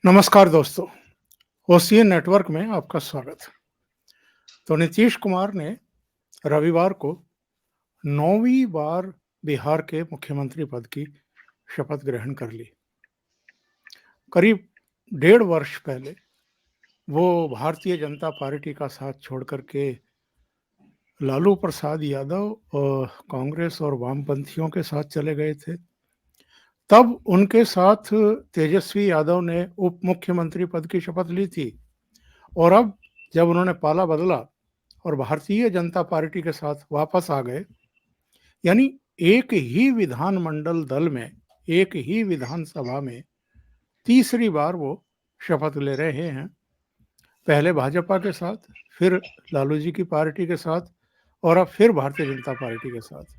नमस्कार दोस्तों, OCN network में आपका स्वागत। तो नीतीश कुमार ने रविवार को 9वीं बार बिहार के मुख्यमंत्री पद की शपथ ग्रहण कर ली। करीब 1.5 वर्ष पहले वो भारतीय जनता पार्टी का साथ छोड़ कर के लालू प्रसाद यादव और कांग्रेस और वामपंथियों के साथ चले गए थे। तब उनके साथ तेजस्वी यादव ने उप मुख्यमंत्री पद की शपथ ली थी और अब जब उन्होंने पाला बदला और भारतीय जनता पार्टी के साथ वापस आ गए, यानी एक ही विधानमंडल दल में, एक ही विधानसभा में तीसरी बार वो शपथ ले रहे हैं। पहले भाजपा के साथ, फिर लालू जी की पार्टी के साथ और अब फिर भारतीय जनता पार्टी के साथ।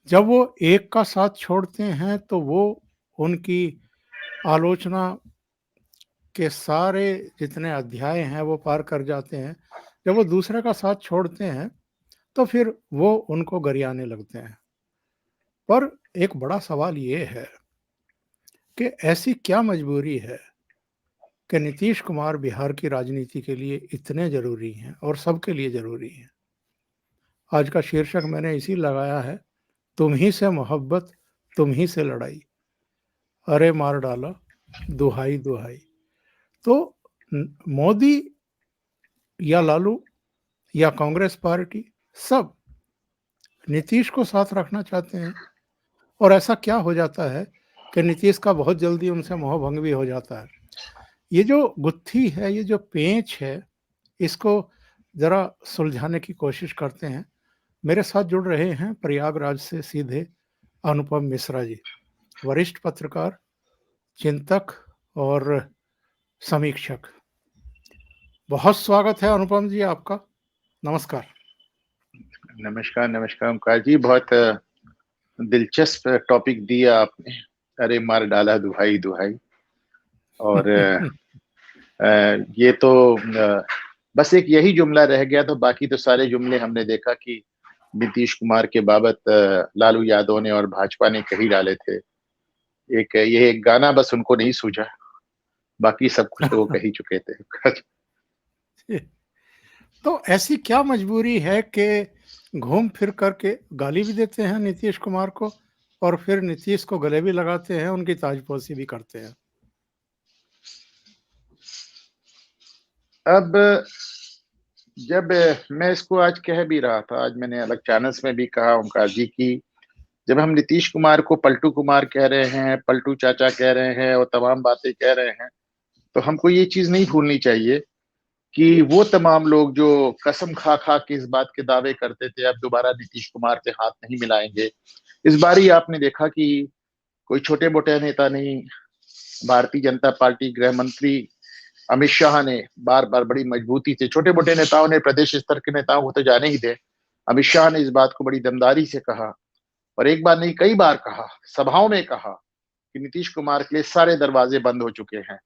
जब वो एक का साथ छोड़ते हैं तो वो उनकी आलोचना के सारे जितने अध्याय हैं वो पार कर जाते हैं। जब वो दूसरे का साथ छोड़ते हैं तो फिर वो उनको गरियाने लगते हैं। पर एक बड़ा सवाल ये है कि ऐसी क्या मजबूरी है कि नीतीश कुमार बिहार की राजनीति के लिए इतने जरूरी हैं और सबके लिए जरूरी हैं। आज का शीर्षक मैंने इसी लगाया है, तुम ही से मोहब्बत, तुम ही से लड़ाई, अरे मार डाला दुहाई दुहाई। तो मोदी या लालू या कांग्रेस पार्टी, सब नीतीश को साथ रखना चाहते हैं। और ऐसा क्या हो जाता है कि नीतीश का बहुत जल्दी उनसे मोहभंग भी हो जाता है। ये जो गुत्थी है, ये जो पेंच है, इसको जरा सुलझाने की कोशिश करते हैं। मेरे साथ जुड़ रहे हैं प्रयागराज से सीधे अनुपम मिश्रा जी, वरिष्ठ पत्रकार, चिंतक और समीक्षक। बहुत स्वागत है अनुपम जी आपका। नमस्कार। नमस्कार नमस्कार ओमकार जी, बहुत दिलचस्प टॉपिक दिया आपने। अरे मार डाला दुहाई दुहाई। और ये तो बस एक यही जुमला रह गया, तो बाकी तो सारे जुमले हमने देखा कि नीतीश कुमार के बाबत लालू यादव ने और भाजपा ने कही डाले थे। ये एक गाना बस उनको नहीं सूझा, बाकी सब कुछ तो वो कही चुके थे। तो ऐसी क्या मजबूरी है कि घूम फिर करके गाली भी देते हैं नीतीश कुमार को और फिर नीतीश को गले भी लगाते हैं, उनकी ताजपोशी भी करते हैं? अब जब मैं इसको आज कह भी रहा था, आज मैंने अलग चैनल्स में भी कहा ओमकार जी की, जब हम नीतीश कुमार को पलटू कुमार कह रहे हैं, पलटू चाचा कह रहे हैं और तमाम बातें कह रहे हैं, तो हमको ये चीज नहीं भूलनी चाहिए कि वो तमाम लोग जो कसम खा खा के इस बात के दावे करते थे अब दोबारा नीतीश कुमार से हाथ नहीं मिलाएंगे, इस बार ही आपने देखा कि कोई छोटे मोटे नेता नहीं, भारतीय जनता पार्टी गृह मंत्री अमित शाह ने बार बार बड़ी मजबूती से, छोटे मोटे नेताओं ने, प्रदेश स्तर के नेताओं को तो जाने ही दे, अमित शाह ने इस बात को बड़ी दमदारी से कहा और एक बार नहीं कई बार कहा, सभाओं में कहा कि नीतीश कुमार के लिए सारे दरवाजे बंद हो चुके हैं।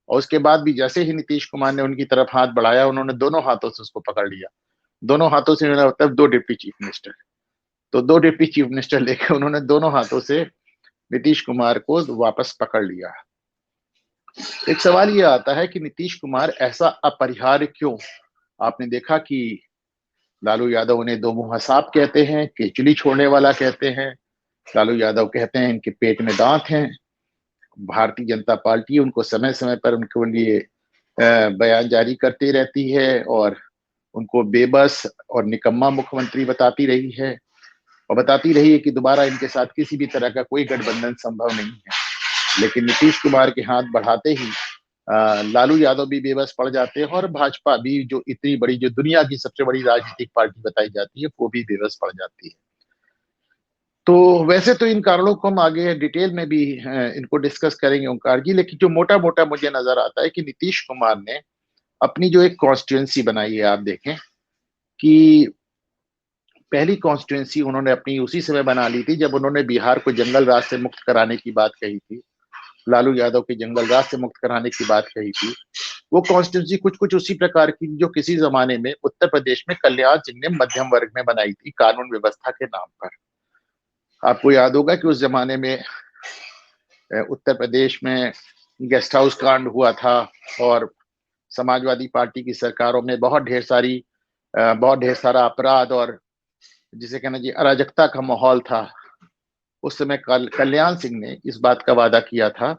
और उसके बाद भी जैसे ही नीतीश कुमार ने उनकी तरफ हाथ बढ़ाया, उन्होंने दोनों हाथों से उसको पकड़ लिया। दोनों हाथों से मतलब दो डिप्टी चीफ मिनिस्टर, तो दो डिप्टी चीफ मिनिस्टर लेकर उन्होंने दोनों हाथों से नीतीश कुमार को वापस पकड़ लिया। एक सवाल ये आता है कि नीतीश कुमार ऐसा अपरिहार्य क्यों? आपने देखा कि लालू यादव उन्हें दो मुंहा सांप कहते हैं, केचुली छोड़ने वाला कहते हैं, लालू यादव कहते हैं इनके पेट में दांत हैं। भारतीय जनता पार्टी उनको समय समय पर उनके लिए बयान जारी करती रहती है और उनको बेबस और निकम्मा मुख्यमंत्री बताती रही है और बताती रही है कि दोबारा इनके साथ किसी भी तरह का कोई गठबंधन संभव नहीं है। लेकिन नीतीश कुमार के हाथ बढ़ाते ही लालू यादव भी बेबस पड़ जाते हैं और भाजपा भी, जो इतनी बड़ी, जो दुनिया की सबसे बड़ी राजनीतिक पार्टी बताई जाती है, वो भी बेबस पड़ जाती है। तो वैसे तो इन कारणों को हम आगे डिटेल में भी इनको डिस्कस करेंगे ओंकार जी, लेकिन जो मोटा मोटा मुझे नजर आता है कि नीतीश कुमार ने अपनी जो एक कॉन्स्टिट्यूंसी बनाई है, आप देखें कि पहली कॉन्स्टिट्यूंसी उन्होंने अपनी उसी समय बना ली थी जब उन्होंने बिहार को जंगल राज से मुक्त कराने की बात कही थी, लालू यादव के जंगल राज से मुक्त कराने की बात कही थी। वो कॉन्स्टिट्यूंसी कुछ कुछ उसी प्रकार की जो किसी जमाने में उत्तर प्रदेश में कल्याण सिंह ने मध्यम वर्ग में बनाई थी, कानून व्यवस्था के नाम पर। आपको याद होगा कि उस जमाने में उत्तर प्रदेश में गेस्ट हाउस कांड हुआ था और समाजवादी पार्टी की सरकारों में बहुत ढेर सारा अपराध और जिसे कहना चाहिए अराजकता का माहौल था। उस समय कल्याण सिंह ने इस बात का वादा किया था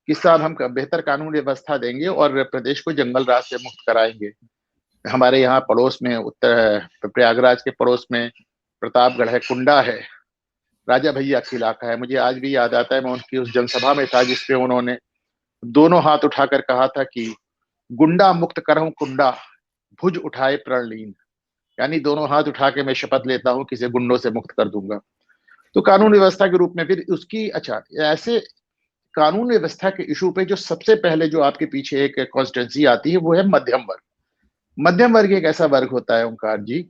कि साहब हम बेहतर कानून व्यवस्था देंगे और प्रदेश को जंगल राज से मुक्त कराएंगे। हमारे यहाँ पड़ोस में उत्तर प्रयागराज के पड़ोस में प्रतापगढ़ है, कुंडा है, राजा भैया का इलाका है। मुझे आज भी याद आता है, मैं उनकी उस जनसभा में था जिसपे उन्होंने दोनों हाथ उठाकर कहा था कि गुंडा मुक्त करहूं कुंडा, भुज उठाए प्रणलीन। यानी दोनों हाथ उठा के मैं शपथ लेता हूं कि इसे गुंडों से मुक्त कर दूंगा। तो कानून व्यवस्था के रूप में फिर उसकी ऐसे कानून व्यवस्था के इशू पे जो सबसे पहले जो आपके पीछे एक कॉन्स्टिट्यूंसी आती है वो है मध्यम वर्ग। मध्यम वर्ग एक ऐसा वर्ग होता है ओंकार जी,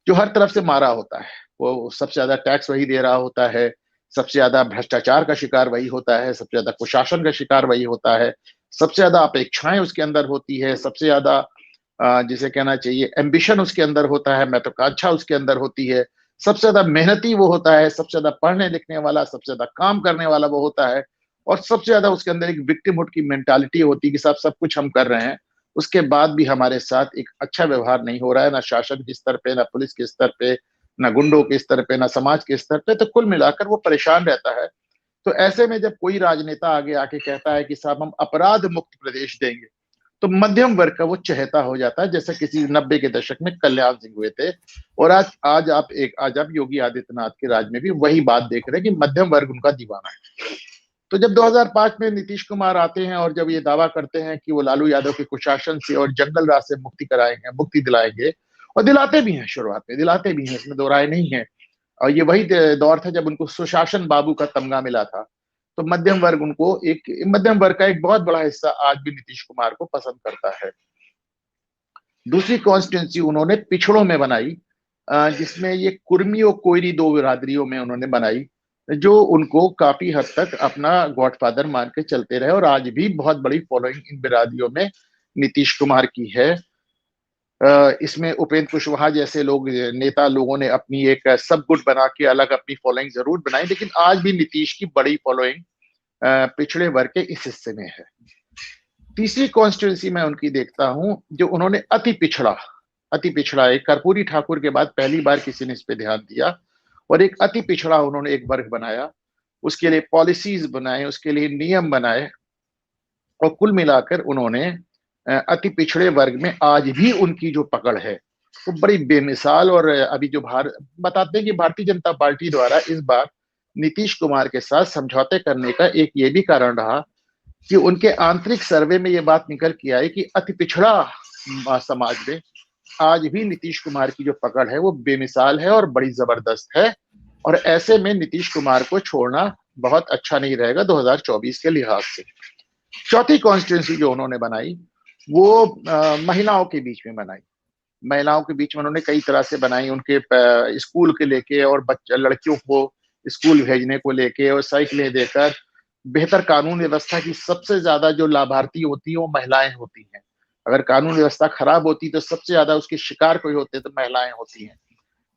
जो हर तरफ से मारा होता है। वो सबसे ज्यादा टैक्स वही दे रहा होता है, सबसे ज्यादा भ्रष्टाचार का शिकार वही होता है, सबसे ज्यादा कुशासन का शिकार वही होता है, सबसे ज्यादा अपेक्षाएं उसके अंदर होती है, सबसे ज्यादा जिसे कहना चाहिए एम्बिशन उसके अंदर होता है, महत्वाकांक्षा उसके अंदर होती है, सबसे ज्यादा मेहनती वो होता है, सबसे ज्यादा पढ़ने लिखने वाला, सबसे ज्यादा काम करने वाला वो होता है, और सबसे ज्यादा उसके अंदर एक विक्टिमहुड की मेंटालिटी होती है कि साहब सब कुछ हम कर रहे हैं, उसके बाद भी हमारे साथ एक अच्छा व्यवहार नहीं हो रहा है, ना शासन के स्तर पे, ना पुलिस के स्तर पे, ना गुंडों के स्तर पे, ना समाज के स्तर पे। तो कुल मिलाकर वो परेशान रहता है। तो ऐसे में जब कोई राजनेता आगे आके कहता है कि साहब हम अपराध मुक्त प्रदेश देंगे, तो मध्यम वर्ग का वो चहेता हो जाता है, जैसे किसी 90 के दशक में कल्याण सिंह हुए थे। और आज आप योगी आदित्यनाथ के राज में भी वही बात देख रहे हैं कि मध्यम वर्ग उनका दीवाना है। तो जब 2005 में नीतीश कुमार आते हैं और जब ये दावा करते हैं कि वो लालू यादव के कुशासन से और जंगल राज से मुक्ति दिलाएंगे, और दिलाते भी हैं, शुरुआत में दिलाते भी हैं, इसमें दो राय नहीं है। और ये वही दौर था जब उनको सुशासन बाबू का तमगा मिला था। तो मध्यम वर्ग का एक बहुत बड़ा हिस्सा आज भी नीतीश कुमार को पसंद करता है। दूसरी कॉन्स्टिट्यूंसी उन्होंने पिछड़ों में बनाई, जिसमें ये कुर्मी और कोयरी दो बिरादरियों में उन्होंने बनाई, जो उनको काफी हद तक अपना गॉडफादर मान के चलते रहे, और आज भी बहुत बड़ी फॉलोइंग इन बिरादरियों में नीतीश कुमार की है। इसमें उपेंद्र कुशवाहा जैसे नेता लोगों ने अपनी एक सब गुट बना के अलग अपनी फॉलोइंग जरूर बनाई, लेकिन आज भी नीतीश की बड़ी फॉलोइंग पिछड़े वर्ग के इस हिस्से में है। तीसरी कॉन्स्टिट्यूंसी मैं उनकी देखता हूं, जो उन्होंने अति पिछड़ा एक कर्पूरी ठाकुर के बाद पहली बार किसी ने इस पे ध्यान दिया, और एक अति पिछड़ा उन्होंने एक वर्ग बनाया, उसके लिए पॉलिसीज बनाए, उसके लिए नियम बनाए, और कुल मिलाकर उन्होंने अति पिछड़े वर्ग में आज भी उनकी जो पकड़ है वो बड़ी बेमिसाल। और अभी जो बताते हैं कि भारतीय जनता पार्टी द्वारा इस बार नीतीश कुमार के साथ समझौते करने का एक ये भी कारण रहा कि उनके आंतरिक सर्वे में ये बात निकल के आई कि अति पिछड़ा समाज में आज भी नीतीश कुमार की जो पकड़ है वो बेमिसाल है और बड़ी जबरदस्त है, और ऐसे में नीतीश कुमार को छोड़ना बहुत अच्छा नहीं रहेगा 2024 के लिहाज से। चौथी कॉन्स्टिट्यूंसी जो उन्होंने बनाई वो महिलाओं के बीच में बनाई। महिलाओं के बीच में उन्होंने कई तरह से बनाई, उनके स्कूल के लेके और लड़कियों को स्कूल भेजने को लेके और साइकिलें देकर बेहतर कानून व्यवस्था की सबसे ज्यादा जो लाभार्थी होती है वो महिलाएं होती हैं। अगर कानून व्यवस्था खराब होती तो सबसे ज्यादा उसके शिकार कोई होते तो महिलाएं होती हैं।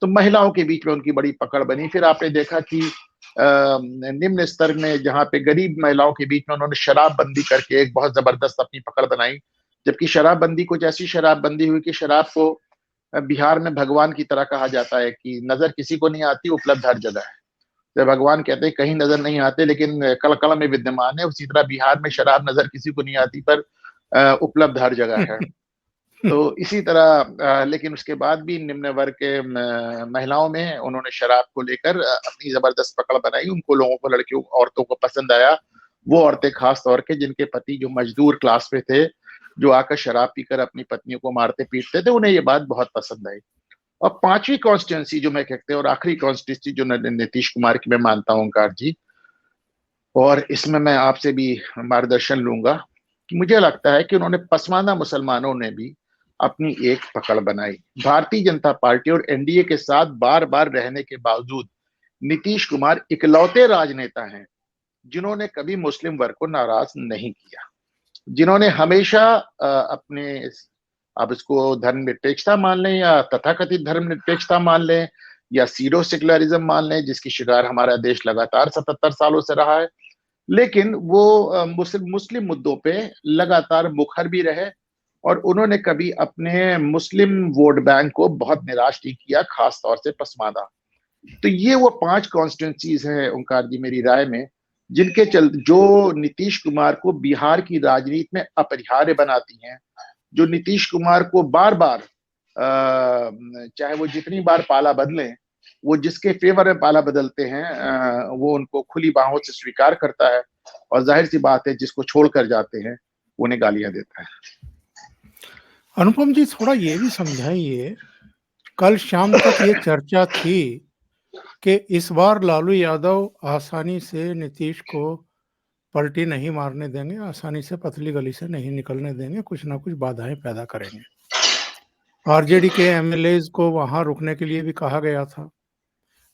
तो महिलाओं के बीच में उनकी बड़ी पकड़ बनी। फिर आपने देखा कि निम्न स्तर में जहाँ पे गरीब महिलाओं के बीच में उन्होंने शराबबंदी करके एक बहुत जबरदस्त अपनी पकड़ बनाई, जबकि शराबबंदी कुछ ऐसी शराबबंदी हुई कि शराब को बिहार में भगवान की तरह कहा जाता है कि नजर किसी को नहीं आती, उपलब्ध हर जगह है। तो भगवान कहते हैं कहीं नजर नहीं आते लेकिन कण कण में विद्यमान है, उसी तरह बिहार में शराब नजर किसी को नहीं आती पर उपलब्ध हर जगह है। तो इसी तरह लेकिन उसके बाद भी निम्न वर्ग के महिलाओं में उन्होंने शराब को लेकर अपनी जबरदस्त पकड़ बनाई। उनको लोगों को, लड़कियों औरतों को पसंद आया। वो औरतें खास तौर के जिनके पति जो मजदूर क्लास में थे, जो आकर शराब पीकर अपनी पत्नियों को मारते पीटते थे, उन्हें ये बात बहुत पसंद आई। और पांचवी कॉन्स्टिट्यूंसी जो मैं कहते हैं और आखिरी कॉन्स्टिट्यूंसी जो नीतीश कुमार की मैं मानता हूं ओंकार जी, और इसमें मैं आपसे भी मार्गदर्शन लूंगा कि मुझे लगता है कि उन्होंने पसमानदा मुसलमानों ने भी अपनी एक पकड़ बनाई। भारतीय जनता पार्टी और एनडीए के साथ बार बार रहने के बावजूद नीतीश कुमार इकलौते राजनेता हैं जिन्होंने कभी मुस्लिम वर्ग को नाराज नहीं किया, जिन्होंने हमेशा अपने, आप इसको धर्मनिरपेक्षता मान लें या तथाकथित धर्मनिरपेक्षता मान लें या सीरो सेक्युलरिज्म मान लें, जिसकी शिकार हमारा देश लगातार 77 सालों से रहा है, लेकिन वो मुस्लिम मुद्दों पे लगातार मुखर भी रहे और उन्होंने कभी अपने मुस्लिम वोट बैंक को बहुत निराश नहीं किया, खास तौर से पसमानदा। तो ये वो 5 कॉन्स्टिट्यूंसीज हैं ओंकार जी मेरी राय में, जिनके चल जो नीतीश कुमार को बिहार की राजनीति में अपरिहार्य बनाती हैं, जो नीतीश कुमार को बार-बार चाहे वो जितनी बार पाला बदलें, वो जिसके फेवर में पाला बदलते हैं वो उनको खुली बाहों से स्वीकार करता है और जाहिर-सी बात है जिसको छोड़कर जाते हैं, उन्हें गालियाँ देता है। अनुपम जी, थोड़ा ये भी समझाइए, कल शाम तक ये चर्चा थी कि इस बार लालू यादव आसानी से नीतीश को पलटी नहीं मारने देंगे, आसानी से पतली गली से नहीं निकलने देंगे, कुछ ना कुछ बाधाएं पैदा करेंगे। आरजेडी के एमएलएज को वहां रुकने के लिए भी कहा गया था।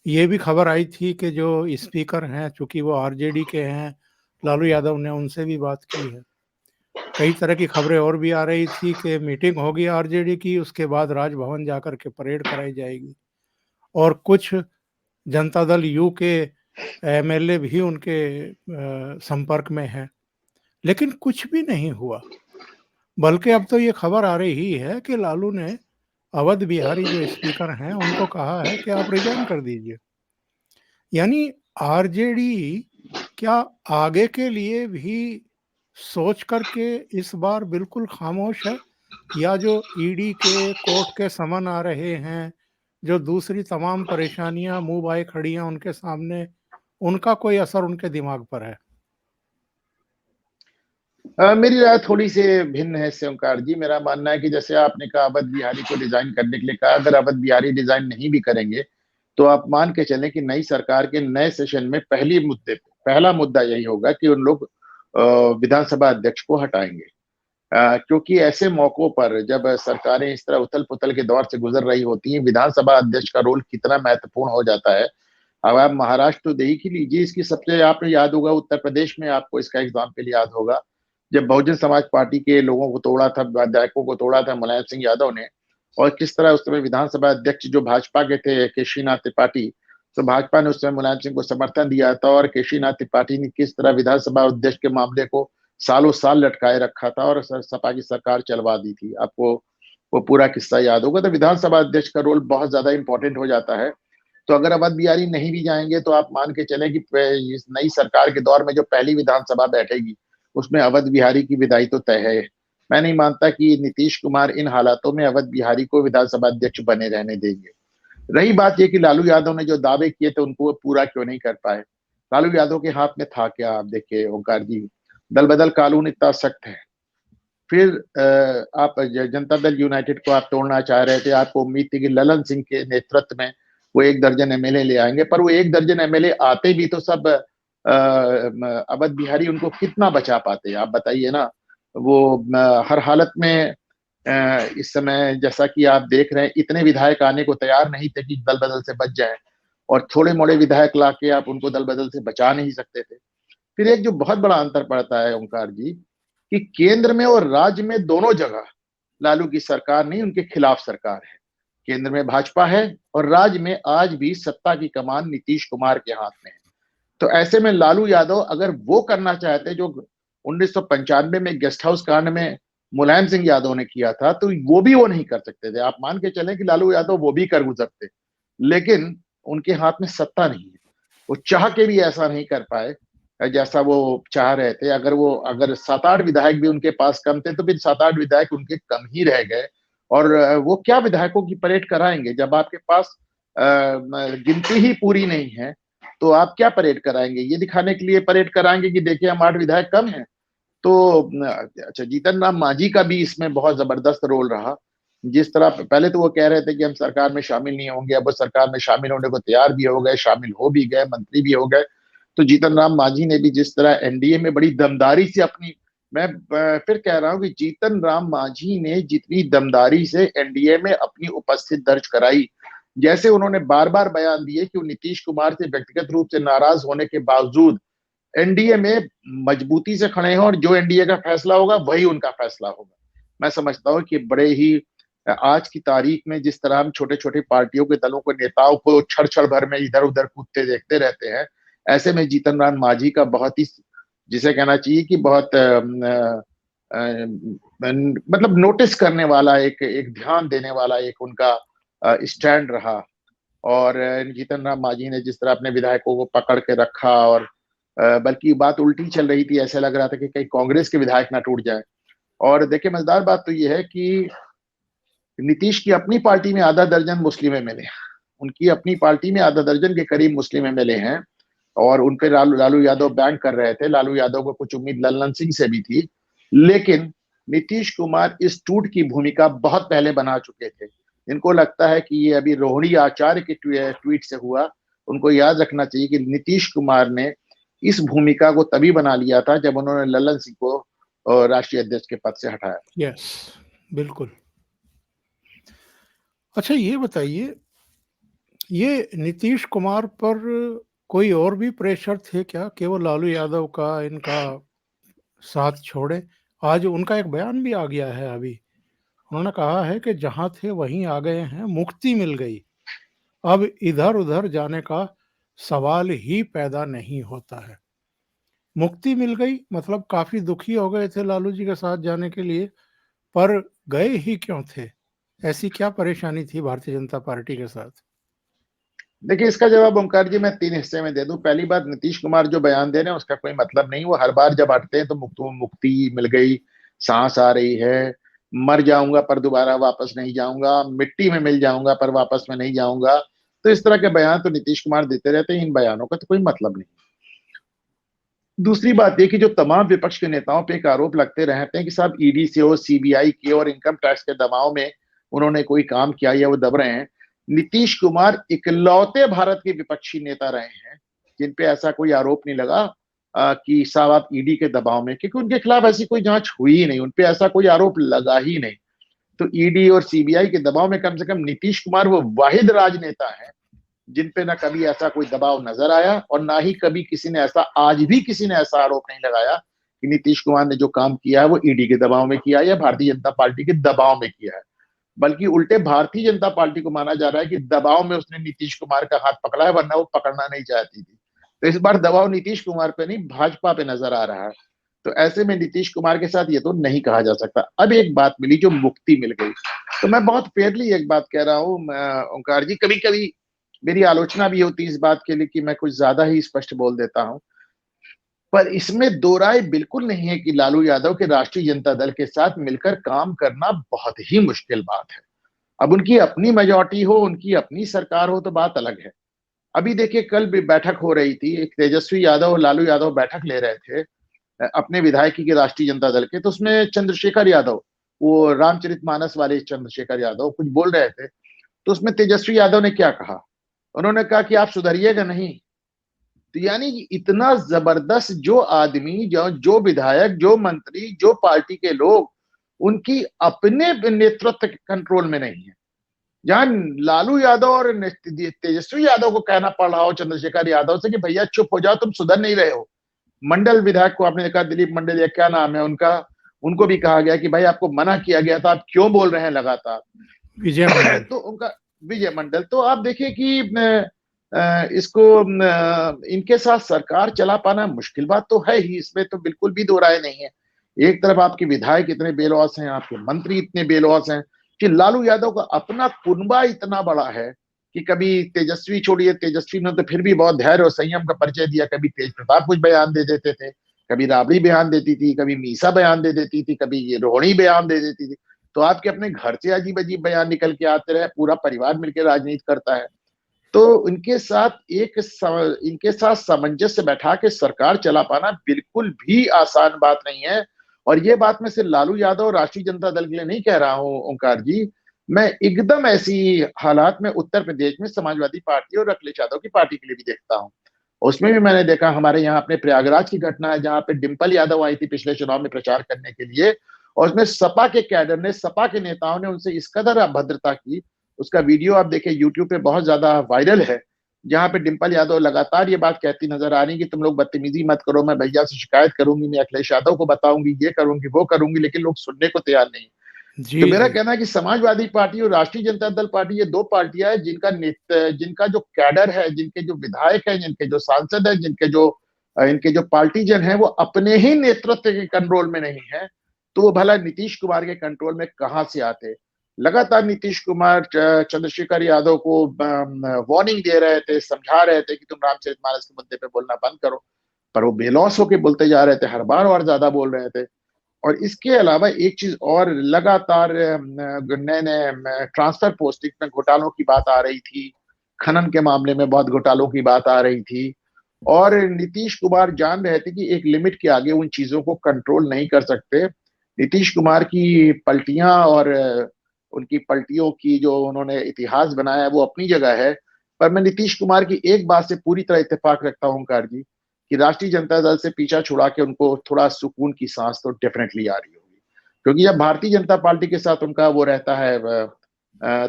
ये भी खबर आई थी कि जो स्पीकर हैं, चूंकि वो आरजेडी के हैं, लालू यादव ने उनसे भी बात की है। कई तरह की खबरें और भी आ रही थी कि मीटिंग होगी आरजेडी की, उसके बाद राजभवन जाकर के परेड कराई जाएगी और कुछ जनता दल यू के एमएलए भी उनके संपर्क में हैं, लेकिन कुछ भी नहीं हुआ। बल्कि अब तो ये खबर आ रही है कि लालू ने अवध बिहारी जो स्पीकर हैं उनको कहा है कि आप रिजाइन कर दीजिए। यानी आरजेडी क्या आगे के लिए भी सोच करके इस बार बिल्कुल खामोश है, या जो ईडी के कोर्ट के समन आ रहे हैं, जो दूसरी तमाम परेशानियां मुंह बाए खड़ी हैं उनके सामने, उनका कोई असर उनके दिमाग पर है? मेरी राय थोड़ी सी भिन्न है इससे ओंकार जी। मेरा मानना है कि जैसे आपने कहा अवध बिहारी को रिजाइन करने के लिए कहा, अगर अवध बिहारी रिजाइन नहीं भी करेंगे तो आप मान के चलें कि नई सरकार के नए सेशन में पहला मुद्दा यही होगा कि उन लोग विधानसभा अध्यक्ष को हटाएंगे। क्योंकि ऐसे मौकों पर जब सरकारें इस तरह उथल पुथल के दौर से गुजर रही होती हैं, विधानसभा अध्यक्ष का रोल कितना महत्वपूर्ण हो जाता है। अब आप महाराष्ट्र तो देख ही लीजिए, इसकी सबसे आपने याद होगा, उत्तर प्रदेश में आपको इसका एग्जाम्पल याद होगा, जब बहुजन समाज पार्टी के लोगों को तोड़ा था, विधायकों को तोड़ा था मुलायम सिंह यादव ने, और किस तरह उस समय विधानसभा अध्यक्ष जो भाजपा के थे केशीनाथ त्रिपाठी, तो भाजपा ने उस समय मुलायम सिंह को समर्थन दिया था और केशीनाथ त्रिपाठी ने किस तरह विधानसभा अध्यक्ष के मामले को सालों साल लटकाए रखा था और सपा की सरकार चलवा दी थी। आपको वो पूरा किस्सा याद होगा। तो विधानसभा अध्यक्ष का रोल बहुत ज्यादा इंपॉर्टेंट हो जाता है। तो अगर अवध बिहारी नहीं भी जाएंगे तो आप मान के चले कि इस नई सरकार के दौर में जो पहली विधानसभा बैठेगी उसमें अवध बिहारी की विदाई तो तय है। मैं नहीं मानता कि नीतीश कुमार इन हालातों में अवध बिहारी को विधानसभा अध्यक्ष बने रहने देंगे। रही बात यह कि लालू यादव ने जो दावे किए थे उनको वो पूरा क्यों नहीं कर पाए। लालू यादव के हाथ में था क्या? आप देखिए ओंकार जी, दल बदल कानून इतना सख्त है, फिर आप जनता दल यूनाइटेड को आप तोड़ना चाह रहे थे। आपको उम्मीद थी कि ललन सिंह के नेतृत्व में वो 1 दर्जन एमएलए ले आएंगे, पर वो 1 दर्जन एमएलए आते भी तो सब अवध बिहारी उनको कितना बचा पाते? आप बताइए ना। वो हर हालत में इस समय जैसा कि आप देख रहे हैं, इतने विधायक आने को तैयार नहीं थे कि दल बदल से बच जाए, और थोड़े मोड़े विधायक लाके आप उनको दल बदल से बचा नहीं सकते थे। फिर एक जो बहुत बड़ा अंतर पड़ता है ओंकार जी, कि केंद्र में और राज्य में दोनों जगह लालू की सरकार नहीं, उनके खिलाफ सरकार है। केंद्र में भाजपा है और राज्य में आज भी सत्ता की कमान नीतीश कुमार के हाथ में है। तो ऐसे में लालू यादव अगर वो करना चाहते जो 1995 में गेस्ट हाउस कांड में मुलायम सिंह यादव ने किया था, तो वो नहीं कर सकते थे। आप मान के चलें कि लालू यादव वो भी कर गुजरते, लेकिन उनके हाथ में सत्ता नहीं है। वो चाह के भी ऐसा नहीं कर पाए जैसा वो चाह रहे थे। अगर 7-8 विधायक भी उनके पास कम थे तो फिर 7-8 विधायक उनके कम ही रह गए। और वो क्या विधायकों की परेड कराएंगे जब आपके पास गिनती ही पूरी नहीं है? तो आप क्या परेड कराएंगे? ये दिखाने के लिए परेड कराएंगे कि देखिए हम 8 विधायक कम हैं। तो अच्छा, जीतन राम मांझी का भी इसमें बहुत जबरदस्त रोल रहा। जिस तरह पहले तो वो कह रहे थे कि हम सरकार में शामिल नहीं होंगे, अब वो सरकार में शामिल होने को तैयार भी हो गए, शामिल हो भी गए, मंत्री भी हो गए। तो जीतन राम मांझी ने भी जिस तरह एनडीए में बड़ी दमदारी से अपनी, मैं फिर कह रहा हूं कि जीतन राम मांझी ने जितनी दमदारी से एनडीए में अपनी उपस्थिति दर्ज कराई, जैसे उन्होंने बार बार बयान दिए कि वो नीतीश कुमार से व्यक्तिगत रूप से नाराज होने के बावजूद एनडीए में मजबूती से खड़े हैं और जो एनडीए का फैसला होगा वही उनका फैसला होगा। मैं समझता हूं कि बड़े ही आज की तारीख में जिस तरह हम छोटे छोटे पार्टियों के दलों को नेताओं को क्षण क्षण भर में इधर उधर कूदते देखते रहते हैं, ऐसे में जीतन राम मांझी का बहुत ही जिसे कहना चाहिए कि बहुत मतलब नोटिस करने वाला, एक ध्यान देने वाला एक उनका स्टैंड रहा। और जीतन राम मांझी ने जिस तरह अपने विधायकों को पकड़ के रखा, और बल्कि बात उल्टी चल रही थी, ऐसा लग रहा था कि कहीं कांग्रेस के विधायक ना टूट जाए। और देखिए, मजेदार बात तो ये है कि नीतीश की अपनी पार्टी में आधा दर्जन मुस्लिम एमएलए, उनकी अपनी पार्टी में आधा दर्जन के करीब मुस्लिम एमएलए हैं, और उन पे लालू यादव बैंक कर रहे थे। लालू यादव को कुछ उम्मीद लल्लन सिंह से भी थी, लेकिन नीतीश कुमार इस टूट की भूमिका बहुत पहले बना चुके थे। इनको लगता है कि ये अभी रोहिणी आचार्य के ट्वीट से हुआ। उनको याद रखना चाहिए कि नीतीश कुमार ने इस भूमिका को तभी बना लिया था जब उन्होंने लल्लन सिंह को राष्ट्रीय अध्यक्ष के पद से हटाया। यस, बिल्कुल। अच्छा, ये बताइए, ये नीतीश कुमार पर कोई और भी प्रेशर थे क्या, केवल लालू यादव का इनका साथ छोड़े? आज उनका एक बयान भी आ गया है अभी। उन्होंने कहा है कि जहां थे वहीं आ गए हैं, मुक्ति मिल गई, अब इधर उधर जाने का सवाल ही पैदा नहीं होता है। मुक्ति मिल गई मतलब काफी दुखी हो गए थे लालू जी के साथ जाने के लिए, पर गए ही क्यों थे? ऐसी क्या परेशानी थी भारतीय जनता पार्टी के साथ? देखिए, इसका जवाब ओंकार जी मैं 3 हिस्से में दे दूं। पहली बात, नीतीश कुमार जो बयान दे रहे हैं उसका कोई मतलब नहीं। वो हर बार जब हटते हैं तो मुक्ति मिल गई, सांस आ रही है, मर जाऊंगा पर दोबारा वापस नहीं जाऊंगा, मिट्टी में मिल जाऊंगा पर वापस में नहीं जाऊंगा। तो इस तरह के बयान तो नीतीश कुमार देते रहते हैं, इन बयानों का तो कोई मतलब नहीं। दूसरी बात यह कि जो तमाम विपक्ष के नेताओं पे एक आरोप लगते रहते हैं कि साहब ईडी से हो, सीबीआई के और इनकम टैक्स के दबाव में उन्होंने कोई काम किया या वो दब रहे हैं। नीतीश कुमार इकलौते भारत के विपक्षी नेता रहे हैं जिन पे ऐसा कोई आरोप नहीं लगा कि साहब आप ईडी के दबाव में, क्योंकि उनके खिलाफ ऐसी कोई जांच हुई ही नहीं, उनपे ऐसा कोई आरोप लगा ही नहीं। तो ईडी और सीबीआई के दबाव में कम से कम नीतीश कुमार वो वाहिद राजनेता है जिन पे ना कभी ऐसा कोई दबाव नजर आया, और ना ही कभी किसी ने ऐसा, आज भी किसी ने ऐसा आरोप नहीं लगाया कि नीतीश कुमार ने जो काम किया है वो ईडी के दबाव में किया या भारतीय जनता पार्टी के दबाव में किया है। बल्कि उल्टे भारतीय जनता पार्टी को माना जा रहा है कि दबाव में उसने नीतीश कुमार का हाथ पकड़ा है, वरना वो पकड़ना नहीं चाहती थी। तो इस बार दबाव नीतीश कुमार पे नहीं, भाजपा पे नजर आ रहा है। तो ऐसे में नीतीश कुमार के साथ ये तो नहीं कहा जा सकता। अब एक बात मिली, जो मुक्ति मिल गई, तो मैं बहुत फेयरली एक बात कह रहा हूँ ओंकार जी। कभी कभी मेरी आलोचना भी होती है इस बात के लिए कि मैं कुछ ज्यादा ही स्पष्ट बोल देता हूं, पर इसमें दो राय बिल्कुल नहीं है कि लालू यादव के राष्ट्रीय जनता दल के साथ मिलकर काम करना बहुत ही मुश्किल बात है। अब उनकी अपनी मेजॉरिटी हो, उनकी अपनी सरकार हो तो बात अलग है। अभी देखिए, कल भी बैठक हो रही थी, एक तेजस्वी यादव और लालू यादव बैठक ले रहे थे अपने विधायकी के राष्ट्रीय जनता दल के। तो उसमें चंद्रशेखर यादव, वो रामचरितमानस वाले चंद्रशेखर यादव कुछ बोल रहे थे। तो उसमें तेजस्वी यादव ने क्या कहा, उन्होंने कहा कि आप सुधरिएगा नहीं। तो यानी इतना जबरदस्त जो आदमी, जो विधायक, जो मंत्री, जो पार्टी के लोग उनकी अपने नेतृत्व के कंट्रोल में नहीं है, जहां लालू यादव और तेजस्वी यादव को कहना पड़ रहा हो चंद्रशेखर यादव से कि भैया चुप हो जाओ, तुम सुधर नहीं रहे हो। मंडल विधायक को आपने देखा, दिलीप मंडल या क्या नाम है उनका, उनको भी कहा गया कि भाई आपको मना किया गया था, आप क्यों बोल रहे हैं लगातार। विजय मंडल तो उनका, विजय मंडल, तो आप देखिए कि इसको इनके साथ सरकार चला पाना मुश्किल बात तो है ही, इसमें तो बिल्कुल भी दो राय नहीं है। एक तरफ आपके विधायक इतने बेलौस हैं, आपके मंत्री इतने बेलौस हैं कि लालू यादव का अपना कुनबा इतना बड़ा है कि कभी तेजस्वी, छोड़िए तेजस्वी ने तो फिर भी बहुत धैर्य और संयम का परिचय दिया, कभी तेज प्रताप कुछ बयान दे देते थे, कभी राबड़ी बयान देती थी, कभी मीसा बयान दे देती थी, कभी ये रोहिणी बयान दे देती थी। तो आपके अपने घर से अजीब अजीब बयान निकल के आते रहे, पूरा परिवार मिलकर राजनीति करता है। तो इनके साथ सामंजस्य बैठा के सरकार चला पाना बिल्कुल भी आसान बात नहीं है। और ये बात मैं सिर्फ लालू यादव और राष्ट्रीय जनता दल के लिए नहीं कह रहा हूं ओंकार जी, मैं एकदम ऐसी हालात में उत्तर प्रदेश में समाजवादी पार्टी और अखिलेश यादव की पार्टी के लिए भी देखता हूं। उसमें भी मैंने देखा, हमारे यहाँ अपने प्रयागराज की घटना है जहां पे डिंपल यादव आई थी पिछले चुनाव में प्रचार करने के लिए, और उसमें सपा के कैडर ने, सपा के नेताओं ने उनसे इस कदर अभद्रता की। उसका वीडियो आप देखें, यूट्यूब पे बहुत ज्यादा वायरल है, जहां पे डिंपल यादव लगातार ये बात कहती नजर आ रही कि तुम लोग बदतमीजी मत करो, मैं भैया से शिकायत करूंगी, मैं अखिलेश यादव को बताऊंगी, ये करूंगी वो करूंगी, लेकिन लोग सुनने को तैयार नहीं। जी तो मेरा जी। कहना है कि समाजवादी पार्टी और राष्ट्रीय जनता दल पार्टी, ये दो पार्टियां हैं जिनका जो कैडर है, जिनके जो विधायक हैं, जिनके जो सांसद हैं, जिनके जो इनके जो पार्टीजन हैं वो अपने ही नेतृत्व के कंट्रोल में नहीं है, तो वो भला नीतीश कुमार के कंट्रोल में कहां से आते। लगातार नीतीश कुमार चंद्रशेखर यादव को वार्निंग दे रहे थे, समझा रहे थे कि तुम रामचरितमानस के मुद्दे पे बोलना बंद करो, पर वो बेलौस होके बोलते जा रहे थे, हर बार और ज्यादा बोल रहे थे। और इसके अलावा एक चीज और, लगातार नए नए ट्रांसफर पोस्टिंग में घोटालों की बात आ रही थी, खनन के मामले में बहुत घोटालों की बात आ रही थी, और नीतीश कुमार जान रहे थे कि एक लिमिट के आगे उन चीजों को कंट्रोल नहीं कर सकते। नीतीश कुमार की पलटियां और उनकी पलटियों की जो उन्होंने इतिहास बनाया है वो अपनी जगह है, पर मैं नीतीश कुमार की एक बात से पूरी तरह इत्तेफाक रखता हूं ओंकार जी, कि राष्ट्रीय जनता दल से पीछा छुड़ा के उनको थोड़ा सुकून की सांस तो डेफिनेटली आ रही होगी, क्योंकि जब भारतीय जनता पार्टी के साथ उनका वो रहता है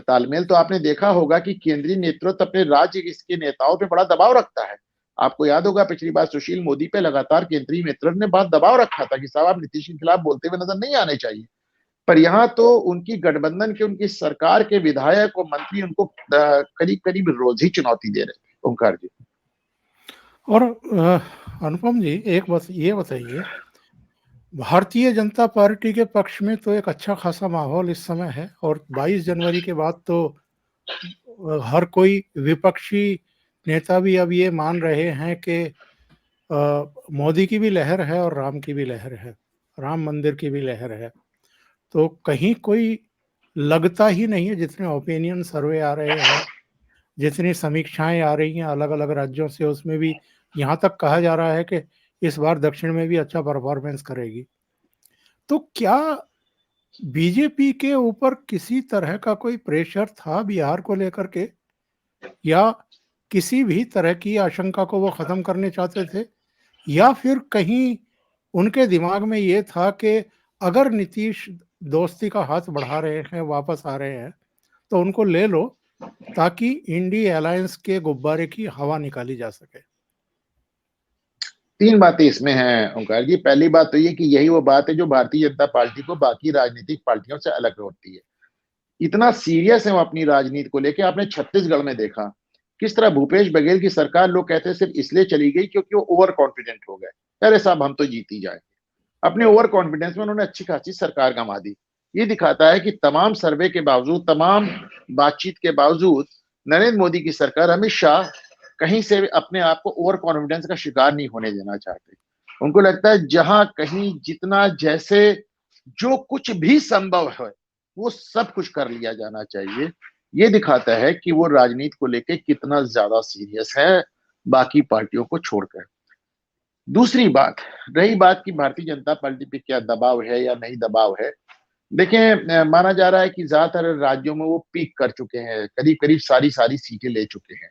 तालमेल, तो आपने देखा होगा कि केंद्रीय नेतृत्व अपने राज्य के नेताओं पे बड़ा दबाव रखता है। आपको याद होगा पिछली बार सुशील मोदी पे लगातार केंद्रीय नेतृत्व ने बहुत दबाव रखा था कि साहब आप नीतीश के खिलाफ बोलते हुए नजर नहीं आने चाहिए, पर यहाँ तो उनकी गठबंधन के, उनकी सरकार के विधायक और मंत्री उनको करीब करीब रोज ही चुनौती दे रहे थे ओंकार जी। और अनुपम जी, एक बस ये बताइए, भारतीय जनता पार्टी के पक्ष में तो एक अच्छा खासा माहौल इस समय है, और 22 जनवरी के बाद तो हर कोई विपक्षी नेता भी अब ये मान रहे हैं कि मोदी की भी लहर है और राम की भी लहर है, राम मंदिर की भी लहर है। तो कहीं कोई लगता ही नहीं है, जितने ओपिनियन सर्वे आ रहे हैं, जितनी समीक्षाएं आ रही हैं अलग अलग राज्यों से, उसमें भी यहाँ तक कहा जा रहा है कि इस बार दक्षिण में भी अच्छा परफॉर्मेंस करेगी। तो क्या बीजेपी के ऊपर किसी तरह का कोई प्रेशर था बिहार को लेकर के, या किसी भी तरह की आशंका को वो खत्म करने चाहते थे, या फिर कहीं उनके दिमाग में ये था कि अगर नीतीश दोस्ती का हाथ बढ़ा रहे हैं, वापस आ रहे हैं, तो उनको ले लो ताकि इंडी अलायंस के गुब्बारे की हवा निकाली जा सके। तीन बातें इसमें हैं ओंकार जी। पहली बात तो ये कि यही वो बात है जो भारतीय जनता पार्टी को बाकी राजनीतिक पार्टियों से अलग होती है। इतना सीरियस है वो अपनी राजनीति को लेकर। आपने छत्तीसगढ़ में देखा किस तरह भूपेश बघेल की सरकार, लोग कहते हैं सिर्फ इसलिए चली गई क्योंकि वो ओवर कॉन्फिडेंट हो गए, अरे साहब हम तो जीत ही जाएंगे। अपने ओवर कॉन्फिडेंस में उन्होंने अच्छी खासी सरकार गंवा दी। ये दिखाता है कि तमाम सर्वे के बावजूद, तमाम बातचीत के बावजूद, नरेंद्र मोदी की सरकार, अमित शाह कहीं से अपने आप को ओवर कॉन्फिडेंस का शिकार नहीं होने देना चाहते। उनको लगता है जहां कहीं जितना, जैसे जो कुछ भी संभव है वो सब कुछ कर लिया जाना चाहिए। ये दिखाता है कि वो राजनीति को लेकर कितना ज्यादा सीरियस है बाकी पार्टियों को छोड़कर। दूसरी बात, रही बात कि भारतीय जनता पार्टी पे क्या दबाव है या नहीं दबाव है, देखें माना जा रहा है कि ज्यादातर राज्यों में वो पीक कर चुके हैं, करीब करीब सारी सारी सीटें ले चुके हैं।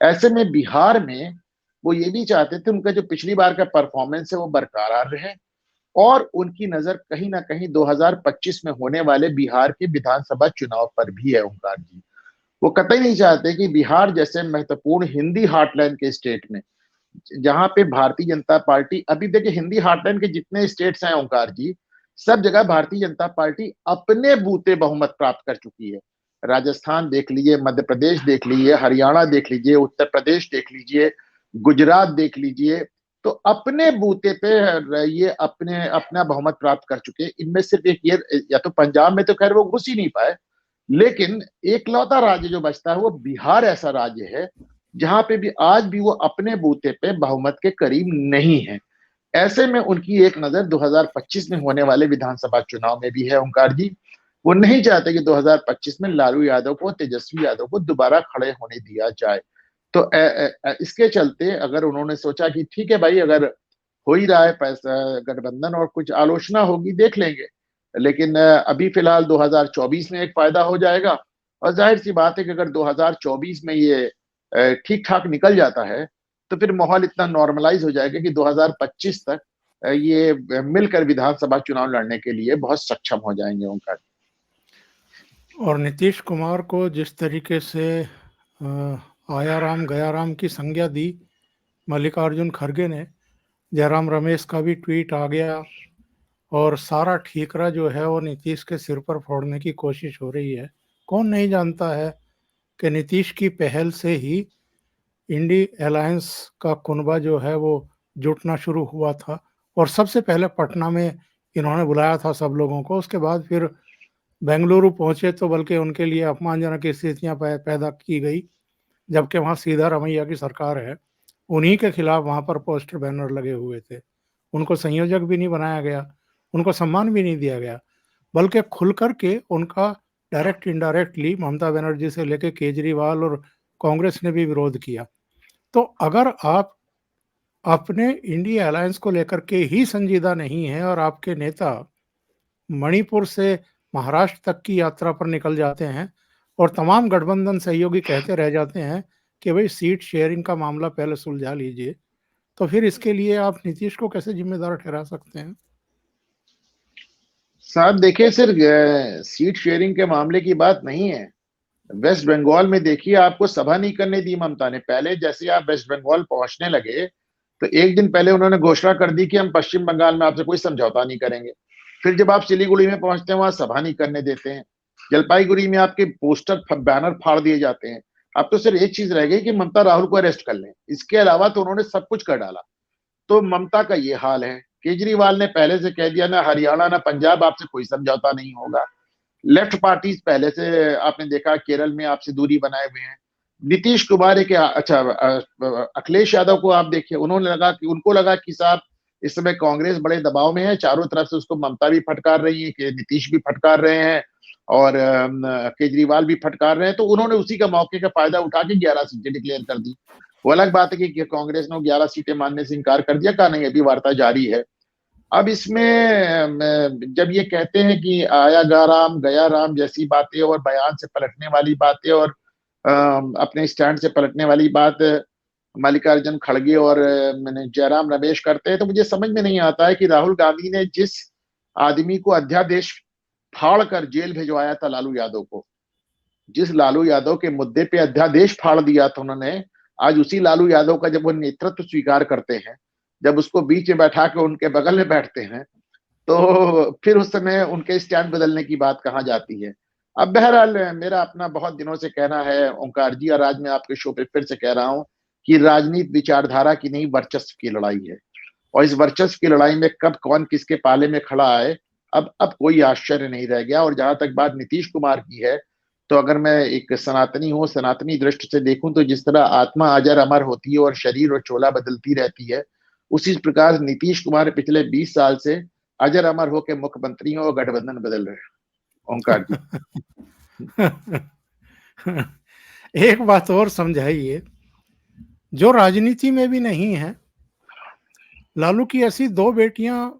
ऐसे में बिहार में वो ये भी चाहते थे उनका जो पिछली बार का परफॉर्मेंस है वो बरकरार रहे, और उनकी नजर कहीं ना कहीं 2025 में होने वाले बिहार के विधानसभा चुनाव पर भी है ओंकार जी। वो कतई नहीं चाहते कि बिहार जैसे महत्वपूर्ण हिंदी हार्टलैंड के स्टेट में, जहां पे भारतीय जनता पार्टी, अभी देखिए हिंदी हार्टलैंड के जितने स्टेट्स हैं ओंकार जी, सब जगह भारतीय जनता पार्टी अपने बूते बहुमत प्राप्त कर चुकी है। राजस्थान देख लीजिए, मध्य प्रदेश देख लीजिए, हरियाणा देख लीजिए, उत्तर प्रदेश देख लीजिए, गुजरात देख लीजिए, तो अपने बूते पे ये अपने अपना बहुमत प्राप्त कर चुके हैं। इनमें सिर्फ एक ये, या तो पंजाब में तो खैर वो घुस ही नहीं पाए, लेकिन एकलौता राज्य जो बचता है वो बिहार ऐसा राज्य है जहां पे भी आज भी वो अपने बूते पे बहुमत के करीब नहीं है। ऐसे में उनकी एक नजर 2025 में होने वाले विधानसभा चुनाव में भी है ओंकार जी। वो नहीं चाहते कि 2025 में लालू यादव को, तेजस्वी यादव को दोबारा खड़े होने दिया जाए। तो इसके चलते अगर उन्होंने सोचा कि ठीक है भाई, अगर हो ही रहा है पैसा गठबंधन और कुछ आलोचना होगी देख लेंगे, लेकिन अभी फिलहाल 2024 में एक फायदा हो जाएगा। और जाहिर सी बात है कि अगर 2024 में ये ठीक ठाक निकल जाता है तो फिर माहौल इतना नॉर्मलाइज हो जाएगा कि 2025 तक ये मिलकर विधानसभा चुनाव लड़ने के लिए बहुत सक्षम हो जाएंगे उनका। और नीतीश कुमार को जिस तरीके से आया राम गया राम की संज्ञा दी मल्लिकार्जुन खड़गे ने, जयराम रमेश का भी ट्वीट आ गया, और सारा ठीकरा जो है वो नीतीश के सिर पर फोड़ने की कोशिश हो रही है। कौन नहीं जानता है कि नीतीश की पहल से ही इंडी अलायंस का कुनबा जो है वो जुटना शुरू हुआ था और सबसे पहले पटना में इन्होंने बुलाया था सब लोगों को। उसके बाद फिर बेंगलुरु पहुंचे तो बल्कि उनके लिए अपमानजनक स्थितियां पैदा की गई, जबकि वहां सिद्धारमैया की सरकार है। उन्हीं के खिलाफ वहां पर पोस्टर बैनर लगे हुए थे। उनको संयोजक भी नहीं बनाया गया, उनको सम्मान भी नहीं दिया गया, बल्कि खुल करके उनका डायरेक्ट इनडायरेक्टली ममता बनर्जी से लेकर केजरीवाल और कांग्रेस ने भी विरोध किया। तो अगर आप अपने इंडिया अलायंस को लेकर के ही संजीदा नहीं है और आपके नेता मणिपुर से महाराष्ट्र तक की यात्रा पर निकल जाते हैं और तमाम गठबंधन सहयोगी कहते रह जाते हैं कि भाई सीट शेयरिंग का मामला पहले सुलझा लीजिए, तो फिर इसके लिए आप नीतीश को कैसे जिम्मेदार ठहरा सकते हैं? साहब देखिए, सिर्फ सीट शेयरिंग के मामले की बात नहीं है। वेस्ट बंगाल में देखिए, आपको सभा नहीं करने दी ममता ने। पहले जैसे आप वेस्ट बंगाल पहुंचने लगे तो एक दिन पहले उन्होंने घोषणा कर दी कि हम पश्चिम बंगाल में आपसे कोई समझौता नहीं करेंगे। फिर जब आप सिलीगुड़ी में पहुंचते हैं, वहां सभा नहीं करने देते हैं। जलपाईगुड़ी में आपके पोस्टर बैनर फाड़ दिए जाते हैं। अब तो सिर्फ एक चीज रह गई कि ममता राहुल को अरेस्ट कर लें। इसके अलावा तो उन्होंने सब कुछ कर डाला। तो ममता का ये हाल है। केजरीवाल ने पहले से कह दिया, ना हरियाणा ना पंजाब आपसे कोई समझौता नहीं होगा। लेफ्ट पार्टीज पहले से आपने देखा केरल में आपसे दूरी बनाए हुए हैं। नीतीश कुमार के अच्छा, अखिलेश यादव को आप देखिए, उनको लगा कि साहब इस समय कांग्रेस बड़े दबाव में है, चारों तरफ से उसको ममता भी फटकार रही है, कि नीतीश भी फटकार रहे हैं और केजरीवाल भी फटकार रहे हैं। तो उन्होंने उसी का मौके का फायदा उठा के 11 सीटें डिक्लेयर कर दी। वो अलग बात है कि कांग्रेस ने 11 सीटें मानने से इनकार कर दिया, कहा नहीं अभी वार्ता जारी है। अब इसमें जब ये कहते हैं कि आया गा राम गया राम जैसी बातें और बयान से पलटने वाली बातें और अपने स्टैंड से पलटने वाली बात मल्लिकार्जुन खड़गे और मैंने जयराम रमेश करते हैं, तो मुझे समझ में नहीं आता है कि राहुल गांधी ने जिस आदमी को अध्यादेश फाड़ कर जेल भिजवाया था, लालू यादव को, जिस लालू यादव के मुद्दे पे अध्यादेश फाड़ दिया था उन्होंने, आज उसी लालू यादव का जब वो नेतृत्व स्वीकार करते हैं, जब उसको बीच में बैठा के उनके बगल में बैठते हैं, तो फिर उस समय उनके स्टैंड बदलने की बात कहाँ जाती है। अब बहरहाल मेरा अपना बहुत दिनों से कहना है ओंकार जी, और आज मैं आपके शो पे फिर से कह रहा हूं कि राजनीति विचारधारा की नहीं, वर्चस्व की लड़ाई है। और इस वर्चस्व की लड़ाई में कब कौन किसके पाले में खड़ा आए, अब कोई आश्चर्य नहीं रह गया। और जहां तक बात नीतीश कुमार की है, तो अगर मैं एक सनातनी हूँ, सनातनी दृष्टि से देखूं, तो जिस तरह आत्मा अजर अमर होती है और शरीर और चोला बदलती रहती है, उसी प्रकार नीतीश कुमार पिछले 20 साल से अजर अमर होकर मुख्यमंत्री हो और गठबंधन बदल रहे हैं। ओंकार जी एक बात और समझाइए, जो राजनीति में भी नहीं है, लालू की ऐसी दो बेटियां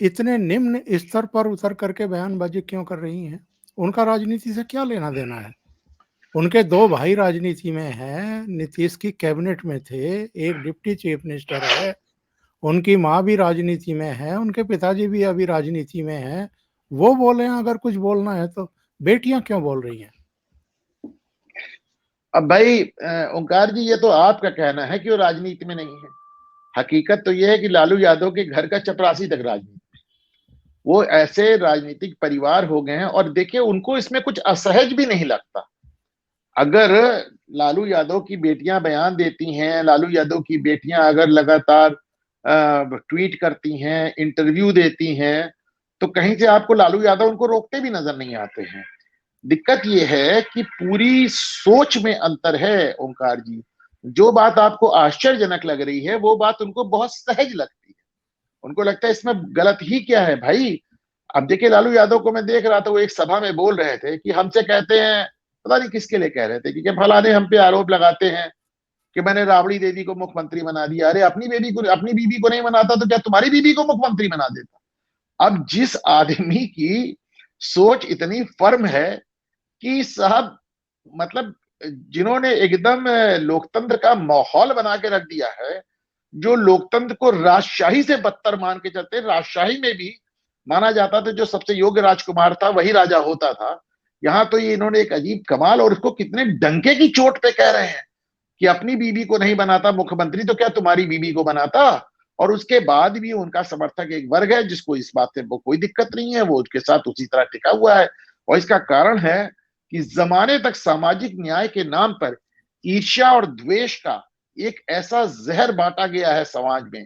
इतने निम्न स्तर पर उतर करके बयानबाजी क्यों कर रही हैं? उनका राजनीति से क्या लेना देना है? उनके दो भाई राजनीति में हैं, नीतीश की कैबिनेट में थे, एक डिप्टी चीफ मिनिस्टर है, उनकी माँ भी राजनीति में है, उनके पिताजी भी अभी राजनीति में हैं। वो बोले अगर कुछ बोलना है तो बेटियां क्यों बोल रही हैं? अब भाई ओंकार जी, ये तो आपका कहना है कि वो राजनीति में नहीं है। हकीकत तो यह है कि लालू यादव के घर का चपरासी तक राजनीति, वो ऐसे राजनीतिक परिवार हो गए हैं। और देखिए, उनको इसमें कुछ असहज भी नहीं लगता। अगर लालू यादव की बेटियां बयान देती हैं, लालू यादव की बेटियां अगर लगातार ट्वीट करती हैं, इंटरव्यू देती हैं, तो कहीं से आपको लालू यादव उनको रोकते भी नजर नहीं आते हैं। दिक्कत यह है कि पूरी सोच में अंतर है ओंकार जी। जो बात आपको आश्चर्यजनक लग रही है, वो बात उनको बहुत सहज लगती है। उनको लगता है इसमें गलत ही क्या है भाई। अब देखिए, लालू यादव को मैं देख रहा था, वो एक सभा में बोल रहे थे कि हमसे कहते हैं, पता नहीं किसके लिए कह रहे थे, कि फलाने हम पे आरोप लगाते हैं कि मैंने राबड़ी देवी को मुख्यमंत्री बना दिया। अरे अपनी बीबी को नहीं बनाता तो क्या तुम्हारी बीबी को मुख्यमंत्री बना देता? अब जिस आदमी की सोच इतनी फर्म है कि साहब, मतलब जिन्होंने एकदम लोकतंत्र का माहौल बना के रख दिया है, जो लोकतंत्र को राजशाही से बदतर मान के चलते, राजशाही में भी माना जाता था जो सबसे योग्य राजकुमार था वही राजा होता था। यहां तो ये इन्होंने एक अजीब कमाल, और उसको कितने डंके की चोट पे कह रहे हैं कि अपनी बीबी को नहीं बनाता मुख्यमंत्री तो क्या तुम्हारी बीबी को बनाता। और उसके बाद भी उनका समर्थक एक वर्ग है जिसको इस बात से कोई दिक्कत नहीं है, वो उसके साथ उसी तरह टिका हुआ है। और इसका कारण है कि जमाने तक सामाजिक न्याय के नाम पर ईर्ष्या और द्वेष का एक ऐसा जहर बांटा गया है समाज में,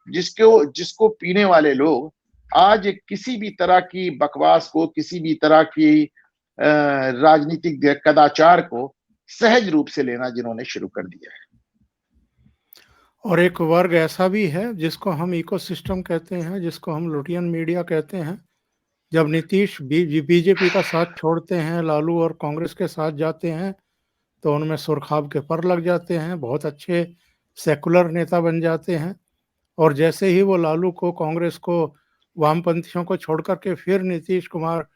जिसको पीने वाले लोग आज किसी भी तरह की बकवास को, किसी भी तरह की राजनीतिक कदाचार को सहज रूप से लेना जिन्होंने शुरू कर दिया है। और एक वर्ग ऐसा भी है जिसको हम इकोसिस्टम कहते हैं, जिसको हम लुटियन मीडिया कहते हैं। जब नीतीश बीजेपी का साथ छोड़ते हैं, लालू और कांग्रेस के साथ जाते हैं, तो उनमें सुरखाब के पर लग जाते हैं, बहुत अच्छे सेकुलर नेता बन जाते हैं। और जैसे ही वो लालू को, कांग्रेस को, वामपंथियों को छोड़ करके फिर नीतीश कुमार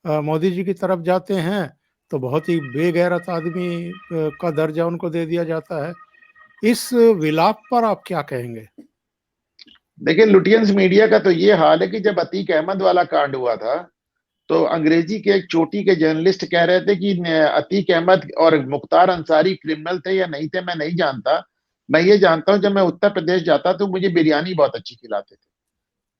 मोदी जी की तरफ जाते हैं, तो बहुत ही बेगैरत आदमी का दर्जा उनको दे दिया जाता है। इस विलाप पर आप क्या कहेंगे? देखिए, लुटियंस मीडिया का तो ये हाल है कि जब अतीक अहमद वाला कांड हुआ था, तो अंग्रेजी के एक चोटी के जर्नलिस्ट कह रहे थे कि अतीक अहमद और मुख्तार अंसारी क्रिमिनल थे या नहीं थे मैं नहीं जानता। मैं ये जानता हूं, जब मैं उत्तर प्रदेश जाता तो मुझे बिरयानी बहुत अच्छी खिलाते थे।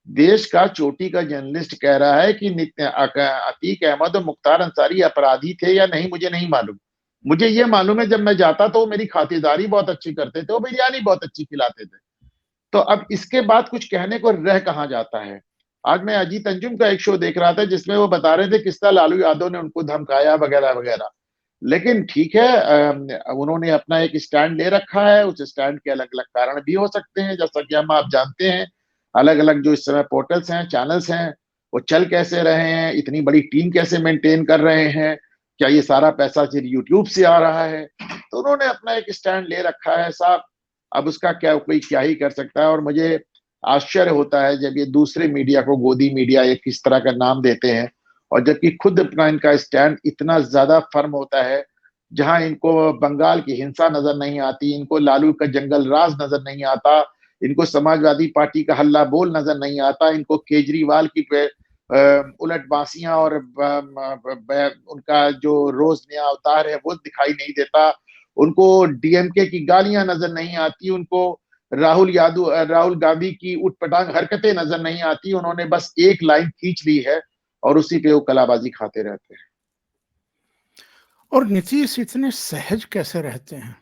देश का चोटी का जर्नलिस्ट कह रहा है कि अतीक अहमद और मुख्तार अंसारी अपराधी थे या नहीं मुझे नहीं मालूम। मुझे ये मालूम है जब मैं जाता तो वो मेरी खातिरदारी बहुत अच्छी करते थे, वो बिरयानी बहुत अच्छी खिलाते थे। तो अब इसके बाद कुछ कहने को रह कहां जाता है। आज मैं अजीत अंजुम का एक शो देख रहा था जिसमें वो बता रहे थे किस तरह लालू यादव ने उनको धमकाया वगैरह वगैरह। लेकिन ठीक है, उन्होंने अपना एक स्टैंड ले रखा है। उस स्टैंड के अलग अलग कारण भी हो सकते हैं, जैसा कि हम आप जानते हैं। अलग अलग जो इस समय पोर्टल्स हैं, चैनल्स हैं, वो चल कैसे रहे हैं, इतनी बड़ी टीम कैसे मेंटेन कर रहे हैं, क्या ये सारा पैसा सिर्फ यूट्यूब से आ रहा है। तो उन्होंने अपना एक स्टैंड ले रखा है साहब। अब उसका कोई क्या ही कर सकता है। और मुझे आश्चर्य होता है जब ये दूसरे मीडिया को गोदी मीडिया एक किस तरह का नाम देते हैं, और जबकि खुद अपना इनका स्टैंड इतना ज्यादा फर्म होता है। जहां इनको बंगाल की हिंसा नजर नहीं आती, इनको लालू का जंगल राज नजर नहीं आता, इनको समाजवादी पार्टी का हल्ला बोल नजर नहीं आता, इनको केजरीवाल की उलट बांसियां और उनका जो रोज नया अवतार है वो दिखाई नहीं देता, उनको डीएमके की गालियां नजर नहीं आती, उनको राहुल गांधी की उटपटांग हरकतें नजर नहीं आती। उन्होंने बस एक लाइन खींच ली है और उसी पे वो कलाबाजी खाते रहते हैं। और नीतीश इतने सहज कैसे रहते हैं?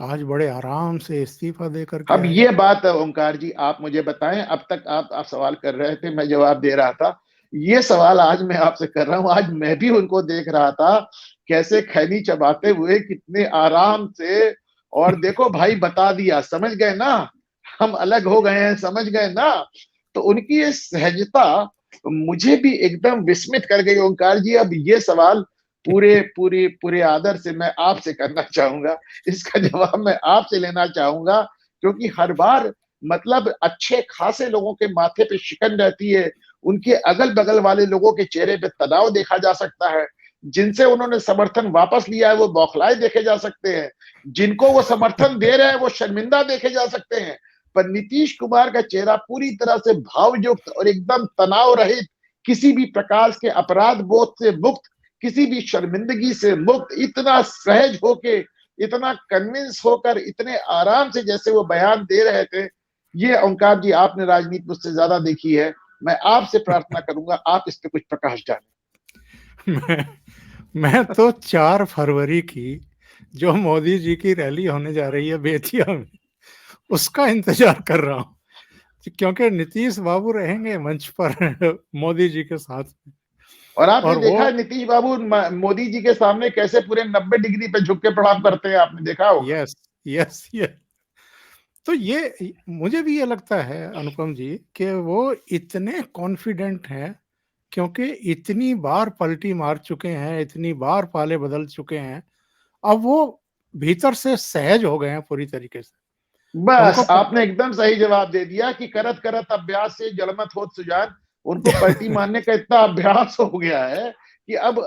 आज बड़े आराम से इस्तीफा देकर के अब आए। ये बात ओंकार जी आप मुझे बताएं। अब तक आप सवाल कर रहे थे, मैं जवाब दे रहा था। ये सवाल आज मैं आपसे कर रहा हूं। आज मैं भी उनको देख रहा था कैसे खैनी चबाते हुए, कितने आराम से। और देखो भाई, बता दिया, समझ गए ना, हम अलग हो गए हैं, समझ गए ना। तो उनकी ये सहजता मुझे भी एकदम विस्मित कर गई ओंकार जी। अब ये सवाल पूरे पूरे पूरे आदर से मैं आपसे करना चाहूंगा। इसका जवाब मैं आपसे लेना चाहूंगा, क्योंकि हर बार मतलब अच्छे खासे लोगों के माथे पे शिकन रहती है। उनके अगल बगल वाले लोगों के चेहरे पे तनाव देखा जा सकता है। जिनसे उन्होंने समर्थन वापस लिया है वो बौखलाए देखे जा सकते हैं। जिनको वो समर्थन दे रहे हैं वो शर्मिंदा देखे जा सकते हैं। पर नीतीश कुमार का चेहरा पूरी तरह से भावयुक्त और एकदम तनाव रहित, किसी भी प्रकार के अपराध बोध से मुक्त, किसी भी शर्मिंदगी से मुक्त, इतना सहज होके, इतना कन्विंस होकर, इतने आराम से जैसे वो बयान दे रहे थे। ये ओंकार जी, आपने राजनीति मुझसे ज्यादा देखी है, मैं आपसे प्रार्थना करूंगा आप इस पे कुछ प्रकाश डालें। मैं तो 4 फरवरी की जो मोदी जी की रैली होने जा रही है बेतिया में, उसका इंतजार कर रहा हूँ, क्योंकि नीतीश बाबू रहेंगे मंच पर मोदी जी के साथ। और आपने देखा है नीतीश बाबू मोदी जी के सामने कैसे पूरे 90 डिग्री पे झुक के प्रणाम करते हैं, आपने देखा होगा। Yes yes yes. तो ये मुझे भी ये लगता है अनुपम जी कि वो इतने कॉन्फिडेंट हैं, क्योंकि इतनी बार पलटी मार चुके हैं, इतनी बार पाले बदल चुके हैं। अब वो भीतर से सहज हो गए हैं पूरी तरीके से। बस उनको आपने एकदम सही जवाब दे दिया कि करत करत अभ्यास से जलमत होत सुजान। उनको पलटी मारने का इतना अभ्यास हो गया है कि अब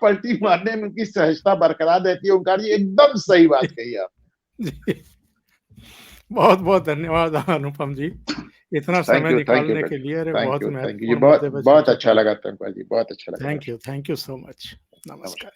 पलटी मारने में उनकी सहजता बरकरार रहती है। ओंकार जी एकदम सही बात कही आप। बहुत बहुत धन्यवाद अनुपम जी, इतना समय थैंक यू निकालने के लिए। अरे बहुत थैंक यू। ये महत्वपूर्ण बहुत मुद्दे पर बहुत चर्चा अच्छा करें। लगा ओंकार जी, बहुत अच्छा लगा। Thank you so much. नमस्कार।